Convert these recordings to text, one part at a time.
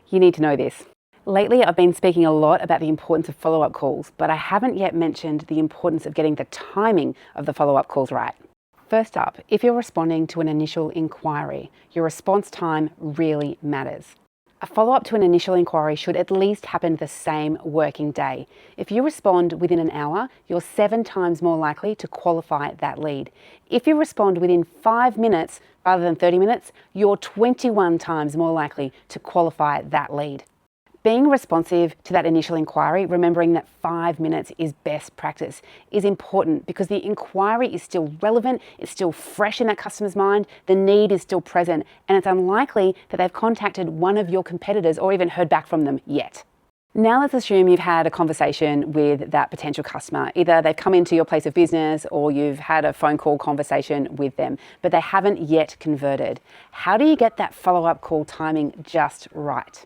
You need to know this. Lately, I've been speaking a lot about the importance of follow-up calls, but I haven't yet mentioned the importance of getting the timing of the follow-up calls right. First up, if you're responding to an initial inquiry, your response time really matters. A follow-up to an initial inquiry should at least happen the same working day. If you respond within an hour, you're 7 times more likely to qualify that lead. If you respond within 5 minutes rather than 30 minutes, you're 21 times more likely to qualify that lead. Being responsive to that initial inquiry, remembering that 5 minutes is best practice, is important because the inquiry is still relevant, it's still fresh in that customer's mind, the need is still present, and it's unlikely that they've contacted one of your competitors or even heard back from them yet. Now let's assume you've had a conversation with that potential customer. Either they've come into your place of business or you've had a phone call conversation with them, but they haven't yet converted. How do you get that follow-up call timing just right?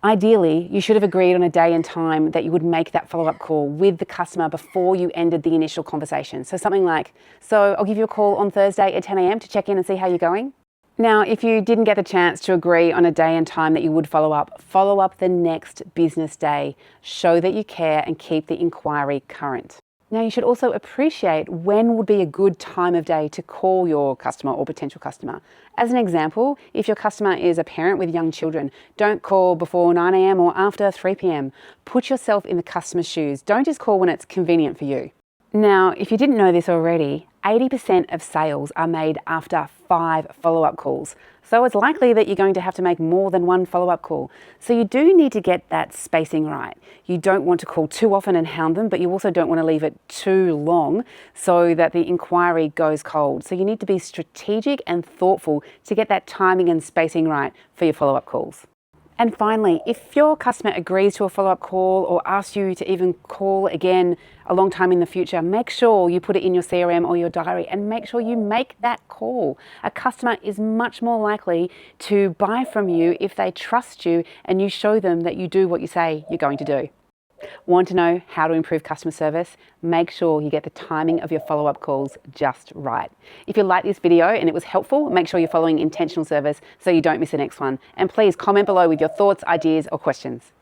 Ideally, you should have agreed on a day and time that you would make that follow-up call with the customer before you ended the initial conversation. So something like, so I'll give you a call on Thursday at 10 a.m. to check in and see how you're going. Now, if you didn't get the chance to agree on a day and time that you would follow up the next business day. Show that you care and keep the inquiry current. Now, you should also appreciate when would be a good time of day to call your customer or potential customer. As an example, if your customer is a parent with young children, don't call before 9 a.m. or after 3 p.m. Put yourself in the customer's shoes. Don't just call when it's convenient for you. Now, if you didn't know this already, 80% of sales are made after 5 follow-up calls. So it's likely that you're going to have to make more than 1 follow-up call. So you do need to get that spacing right. You don't want to call too often and hound them, but you also don't want to leave it too long so that the inquiry goes cold. So you need to be strategic and thoughtful to get that timing and spacing right for your follow-up calls. And finally, if your customer agrees to a follow-up call or asks you to even call again a long time in the future, make sure you put it in your CRM or your diary and make sure you make that call. A customer is much more likely to buy from you if they trust you and you show them that you do what you say you're going to do. Want to know how to improve customer service? Make sure you get the timing of your follow-up calls just right. If you like this video and it was helpful, make sure you're following Intentional Service so you don't miss the next one. And please comment below with your thoughts, ideas, or questions.